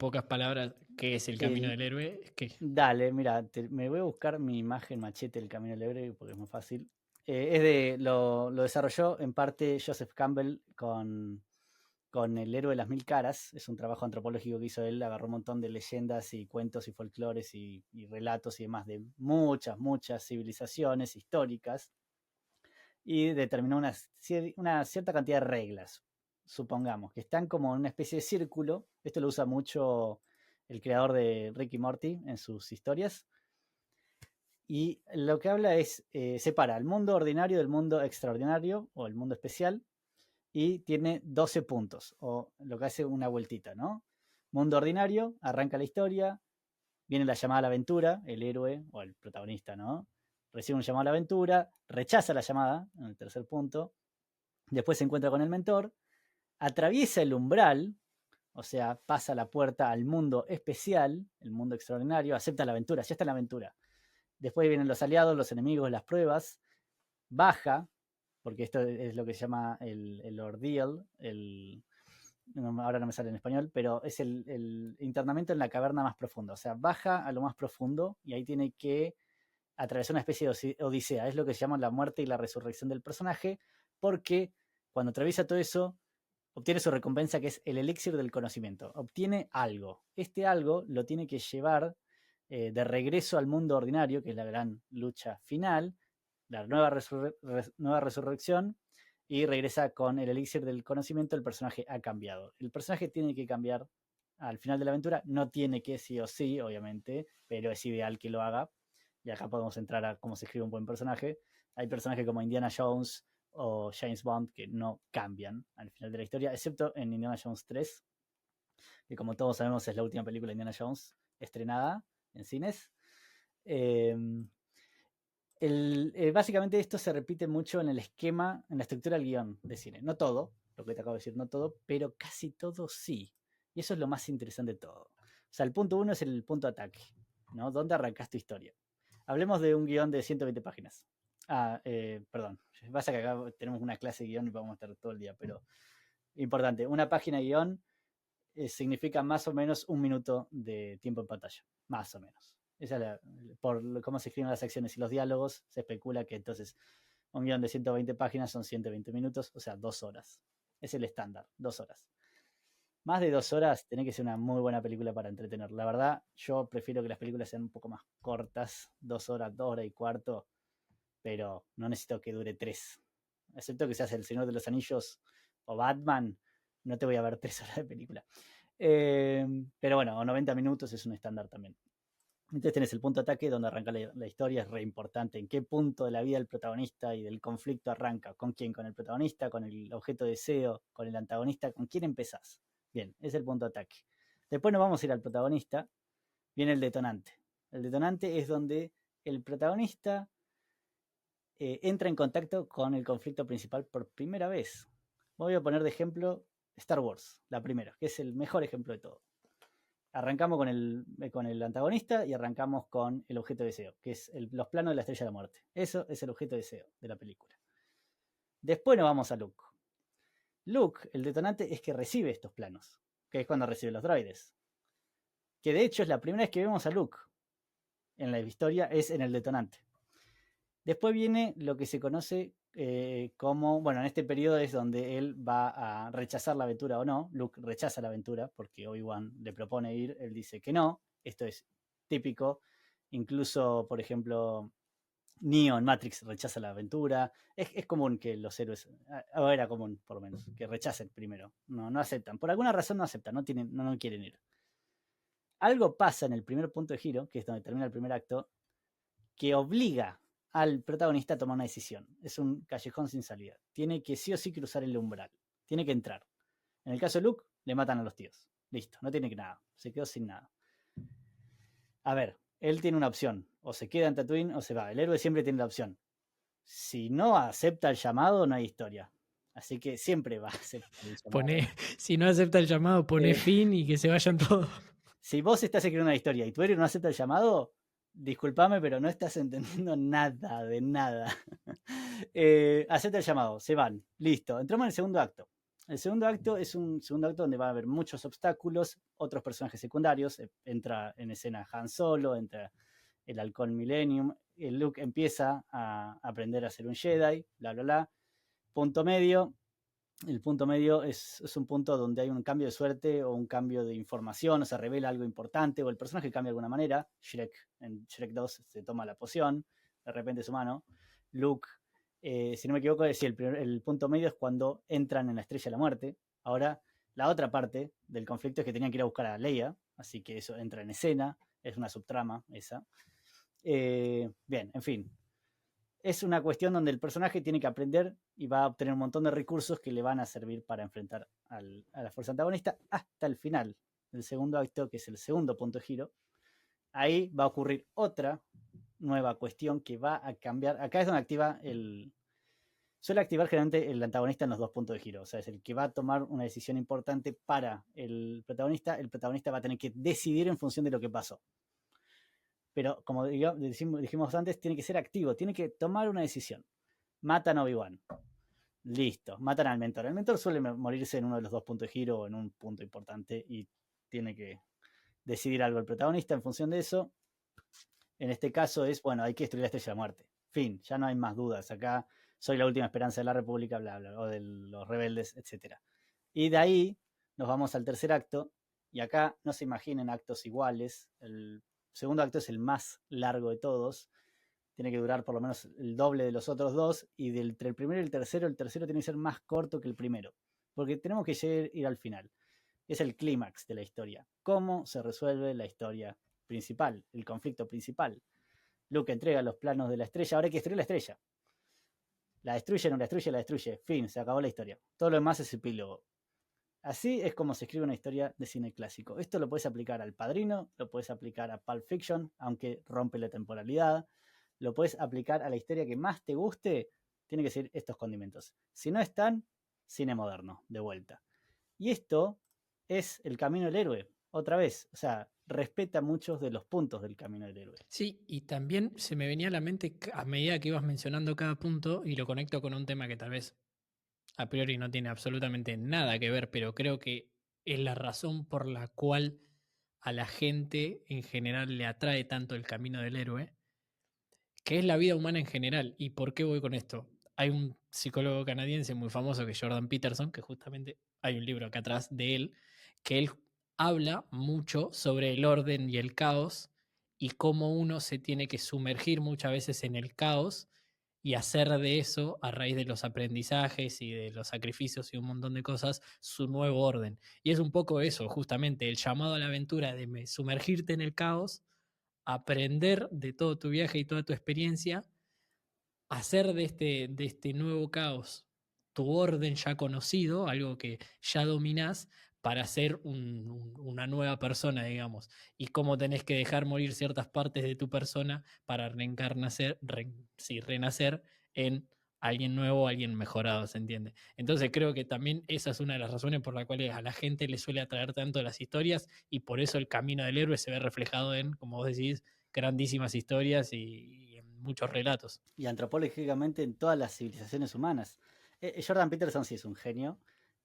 pocas palabras, ¿qué es el camino El, del héroe? Dale, mira, me voy a buscar mi imagen machete del Camino del Héroe porque es muy fácil. Lo desarrolló en parte Joseph Campbell con El héroe de las mil caras. Es un trabajo antropológico que hizo él. Agarró un montón de leyendas y cuentos y folclores y relatos y demás de muchas civilizaciones históricas y determinó una cierta cantidad de reglas, supongamos, que están como en una especie de círculo. Esto lo usa mucho el creador de Rick y Morty en sus historias. Y lo que habla es, separa el mundo ordinario del mundo extraordinario o el mundo especial y tiene 12 puntos, o lo que hace una vueltita, ¿no? Mundo ordinario, arranca la historia, viene la llamada a la aventura, el héroe o el protagonista, ¿no? Recibe un llamado a la aventura, rechaza la llamada, en el tercer punto, después se encuentra con el mentor, atraviesa el umbral, o sea, pasa la puerta al mundo especial, el mundo extraordinario, acepta la aventura, ya está en la aventura. Después vienen los aliados, los enemigos, las pruebas, baja, porque esto es lo que se llama el ordeal, ahora no me sale en español, pero es el internamiento en la caverna más profunda. O sea, baja a lo más profundo y ahí tiene que atravesar una especie de odisea. Es lo que se llama la muerte y la resurrección del personaje, porque cuando atraviesa todo eso, obtiene su recompensa, que es el elixir del conocimiento. Obtiene algo. Este algo lo tiene que llevar de regreso al mundo ordinario, que es la gran lucha final, la nueva resurrección, y regresa con el elixir del conocimiento. El personaje ha cambiado. El personaje tiene que cambiar al final de la aventura. No tiene que sí o sí, obviamente, pero es ideal que lo haga. Y acá podemos entrar a cómo se escribe un buen personaje. Hay personajes como Indiana Jones o James Bond que no cambian al final de la historia, excepto en Indiana Jones 3, que como todos sabemos es la última película de Indiana Jones estrenada en cines. Eh, básicamente esto se repite mucho en el esquema, en la estructura del guión de cine. No todo, lo que te acabo de decir, no todo, pero casi todo sí. Y eso es lo más interesante de todo. O sea, el punto uno es el punto de ataque, ¿no? ¿Dónde arrancas tu historia? Hablemos de un guión de 120 páginas. Perdón. Pasa que acá tenemos una clase de guión y vamos a estar todo el día, pero importante. Una página de guión significa más o menos un minuto de tiempo en pantalla. Más o menos. Esa es por cómo se escriben las secciones y los diálogos, se especula que entonces un guión de 120 páginas son 120 minutos, o sea, 2 horas. Es el estándar, 2 horas. Más de 2 horas tiene que ser una muy buena película para entretener. La verdad, yo prefiero que las películas sean un poco más cortas, 2 horas, 2 horas y cuarto, pero no necesito que dure 3. Excepto que seas El Señor de los Anillos o Batman, no te voy a ver 3 horas de película. Pero bueno, o 90 minutos es un estándar también. Entonces tenés el punto de ataque donde arranca la historia, es re importante. En qué punto de la vida del protagonista y del conflicto arranca. ¿Con quién? ¿Con el protagonista? ¿Con el objeto de deseo? ¿Con el antagonista? ¿Con quién empezás? Bien, es el punto de ataque. Después nos vamos a ir al protagonista. Viene el detonante. El detonante es donde el protagonista entra en contacto con el conflicto principal por primera vez. Voy a poner de ejemplo Star Wars, la primera, que es el mejor ejemplo de todo. Arrancamos con el antagonista y arrancamos con el objeto de deseo, que es los planos de la estrella de la muerte. Eso es el objeto de deseo de la película. Después nos vamos a Luke. Luke, el detonante es que recibe estos planos, que es cuando recibe los droides. Que de hecho es la primera vez que vemos a Luke en la historia, es en el detonante. Después viene lo que se conoce como, bueno, en este periodo es donde él va a rechazar la aventura o no. Luke rechaza la aventura porque Obi-Wan le propone ir, él dice que no. Esto es típico. Incluso, por ejemplo, Neo en Matrix rechaza la aventura. Es común que los héroes, era común por lo menos, que rechacen primero. No, no aceptan. Por alguna razón no aceptan, no quieren ir. Algo pasa en el primer punto de giro, que es donde termina el primer acto, que obliga al protagonista a tomar una decisión. Es un callejón sin salida. Tiene que sí o sí cruzar el umbral. Tiene que entrar. En el caso de Luke, le matan a los tíos. Listo, no tiene que nada. Se quedó sin nada. A ver, él tiene una opción. O se queda en Tatooine o se va. El héroe siempre tiene la opción. Si no acepta el llamado, no hay historia. Así que siempre va a aceptar el llamado. Si no acepta el llamado, pone Eh, fin y que se vayan todos. si vos estás escribiendo una historia y tu héroe no acepta el llamado, discúlpame, pero no estás entendiendo nada de nada. Acepta el llamado, se van, listo. Entramos en el segundo acto. El segundo acto es un segundo acto donde va a haber muchos obstáculos, otros personajes secundarios. Entra en escena Han Solo, entra el Halcón Millennium. El Luke empieza a aprender a ser un Jedi, bla, bla, bla. Punto medio. El punto medio es un punto donde hay un cambio de suerte o un cambio de información, o se revela algo importante, o el personaje cambia de alguna manera. En Shrek 2 se toma la poción, de repente es humano. Luke, si no me equivoco, el punto medio es cuando entran en la Estrella de la Muerte. Ahora, la otra parte del conflicto es que tenían que ir a buscar a Leia, así que eso entra en escena, es una subtrama esa. Bien, en fin, es una cuestión donde el personaje tiene que aprender y va a obtener un montón de recursos que le van a servir para enfrentar a la fuerza antagonista hasta el final del segundo acto, que es el segundo punto de giro. Ahí va a ocurrir otra nueva cuestión que va a cambiar. Acá es donde activa suele activar generalmente el antagonista en los dos puntos de giro. O sea, es el que va a tomar una decisión importante para el protagonista. El protagonista va a tener que decidir en función de lo que pasó. Pero como dijimos antes, tiene que ser activo, tiene que tomar una decisión. Matan a Obi-Wan. Listo, matan al mentor. El mentor suele morirse en uno de los dos puntos de giro o en un punto importante y tiene que decidir algo el protagonista en función de eso. En este caso es, bueno, hay que destruir la Estrella de la Muerte. Fin, ya no hay más dudas. Acá soy la última esperanza de la República, bla, bla, o de los rebeldes, etc. Y de ahí nos vamos al tercer acto. Y acá no se imaginen actos iguales. El segundo acto es el más largo de todos. Tiene que durar por lo menos el doble de los otros dos. Y entre el primero y el tercero tiene que ser más corto que el primero. Porque tenemos que ir al final. Es el clímax de la historia. ¿Cómo se resuelve la historia principal? El conflicto principal. Luke entrega los planos de la estrella. Ahora hay que destruir la estrella. La destruye, no la destruye, la destruye. Fin, se acabó la historia. Todo lo demás es epílogo. Así es como se escribe una historia de cine clásico. Esto lo puedes aplicar al Padrino, lo puedes aplicar a Pulp Fiction, aunque rompe la temporalidad. Lo puedes aplicar a la historia que más te guste. Tiene que ser estos condimentos. Si no están, cine moderno, de vuelta. Y esto es el camino del héroe, otra vez. O sea, respeta muchos de los puntos del camino del héroe. Sí, y también se me venía a la mente a medida que ibas mencionando cada punto y lo conecto con un tema que tal vez a priori no tiene absolutamente nada que ver, pero creo que es la razón por la cual a la gente en general le atrae tanto el camino del héroe, que es la vida humana en general. ¿Y por qué voy con esto? Hay un psicólogo canadiense muy famoso que es Jordan Peterson, que justamente hay un libro acá atrás de él, que él habla mucho sobre el orden y el caos y cómo uno se tiene que sumergir muchas veces en el caos y hacer de eso, a raíz de los aprendizajes y de los sacrificios y un montón de cosas, su nuevo orden. Y es un poco eso, justamente, el llamado a la aventura de sumergirte en el caos, aprender de todo tu viaje y toda tu experiencia, hacer de este nuevo caos tu orden ya conocido, algo que ya dominás, para ser una nueva persona, digamos. Y cómo tenés que dejar morir ciertas partes de tu persona para renacer en alguien nuevo, alguien mejorado, ¿se entiende? Entonces creo que también esa es una de las razones por las cuales a la gente le suele atraer tanto las historias y por eso el camino del héroe se ve reflejado en, como vos decís, grandísimas historias y en muchos relatos. Y antropológicamente en todas las civilizaciones humanas. Jordan Peterson sí es un genio.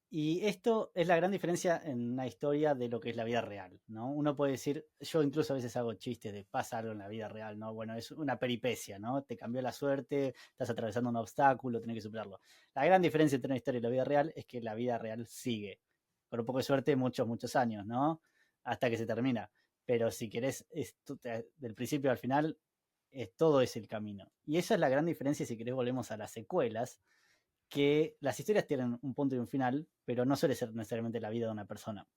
Y esto es la gran diferencia en una historia de lo que es la vida real, ¿no? Uno puede decir, yo incluso a veces hago chistes de pasa algo en la vida real, ¿no? Bueno, es una peripecia, ¿no? Te cambió la suerte, estás atravesando un obstáculo, tenés que superarlo. La gran diferencia entre una historia y la vida real es que la vida real sigue. Con un poco de suerte, muchos, muchos años, ¿no? Hasta que se termina. Pero si querés, del principio al final, todo es el camino. Y esa es la gran diferencia si querés volvemos a las secuelas, que las historias tienen un punto y un final, pero no suele ser necesariamente la vida de una persona.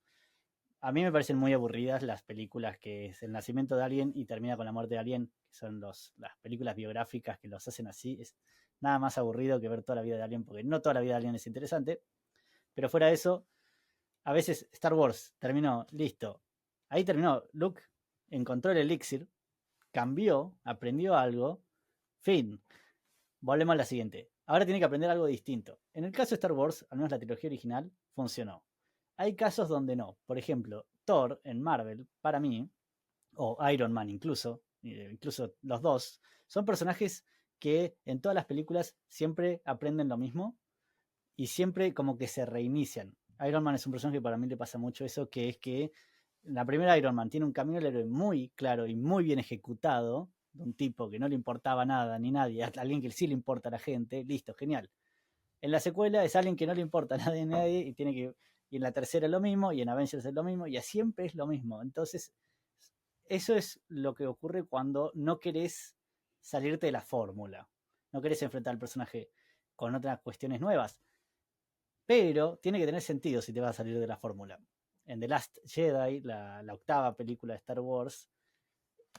A mí me parecen muy aburridas las películas que es el nacimiento de alguien y termina con la muerte de alguien, que son las películas biográficas que los hacen así. Es nada más aburrido que ver toda la vida de alguien, porque no toda la vida de alguien es interesante. Pero fuera de eso, a veces Star Wars terminó, listo. Ahí terminó. Luke encontró el elixir, cambió, aprendió algo, fin. Volvemos a la siguiente. Ahora tiene que aprender algo distinto. En el caso de Star Wars, al menos la trilogía original, funcionó. Hay casos donde no. Por ejemplo, Thor en Marvel, para mí, o Iron Man incluso los dos, son personajes que en todas las películas siempre aprenden lo mismo y siempre como que se reinician. Iron Man es un personaje que para mí le pasa mucho eso, que es que la primera Iron Man tiene un camino al héroe muy claro y muy bien ejecutado, de un tipo que no le importaba nada ni nadie, a alguien que sí le importa a la gente, listo, genial. En la secuela es alguien que no le importa a nadie, y tiene que, y en la tercera es lo mismo, y en Avengers es lo mismo, y siempre es lo mismo. Entonces, eso es lo que ocurre cuando no querés salirte de la fórmula, no querés enfrentar al personaje con otras cuestiones nuevas, pero tiene que tener sentido si te vas a salir de la fórmula. En The Last Jedi, la octava película de Star Wars,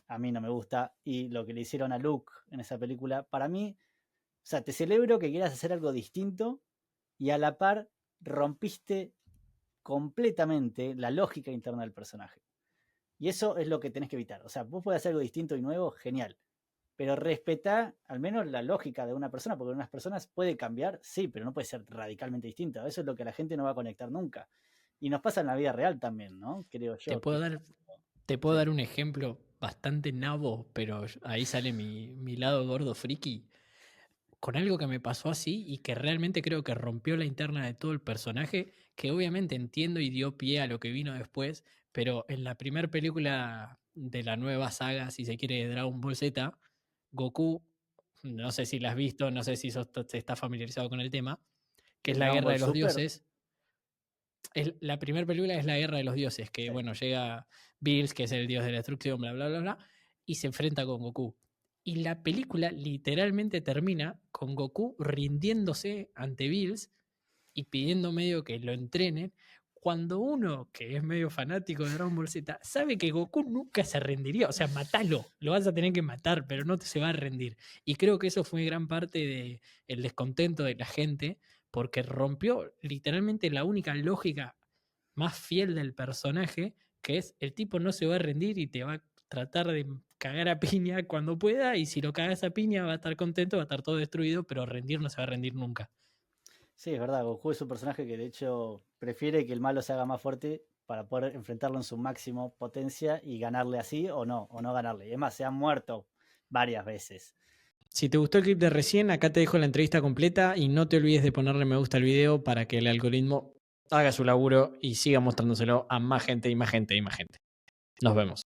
a mí no me gusta, y lo que le hicieron a Luke en esa película, para mí, o sea, te celebro que quieras hacer algo distinto y a la par rompiste completamente la lógica interna del personaje. Y eso es lo que tenés que evitar. O sea, vos podés hacer algo distinto y nuevo, genial. Pero respetá al menos la lógica de una persona, porque unas personas puede cambiar, sí, pero no puede ser radicalmente distinta. Eso es lo que la gente no va a conectar nunca. Y nos pasa en la vida real también, ¿no? Creo Te yo. puedo dar, te puedo Sí. dar un ejemplo bastante nabo, pero ahí sale mi lado gordo friki. Con algo que me pasó así y que realmente creo que rompió la interna de todo el personaje, que obviamente entiendo y dio pie a lo que vino después, pero en la primera película de la nueva saga, si se quiere, de Dragon Ball Z, Goku, no sé si la has visto, no sé si estás familiarizado con el tema, que es ¿El la Dragon guerra Ball de los Super? dioses. La primera película es la guerra de los dioses, que Sí. bueno, llega Bills, que es el dios de la destrucción, bla, bla, bla, bla, y se enfrenta con Goku. Y la película literalmente termina con Goku rindiéndose ante Bills y pidiendo medio que lo entrenen, cuando uno que es medio fanático de Dragon Ball Z sabe que Goku nunca se rendiría. O sea, matalo, lo vas a tener que matar, pero no se va a rendir. Y creo que eso fue gran parte del descontento de la gente, porque rompió literalmente la única lógica más fiel del personaje, que es el tipo no se va a rendir y te va a tratar de cagar a piña cuando pueda, y si lo cagas a piña va a estar contento, va a estar todo destruido, pero rendir no se va a rendir nunca. Sí, es verdad. Goku es un personaje que de hecho prefiere que el malo se haga más fuerte para poder enfrentarlo en su máximo potencia y ganarle así o no ganarle. Y es más, se han muerto varias veces. Si te gustó el clip de recién, acá te dejo la entrevista completa y no te olvides de ponerle me gusta al video para que el algoritmo haga su laburo y siga mostrándoselo a más gente y más gente y más gente. Nos vemos.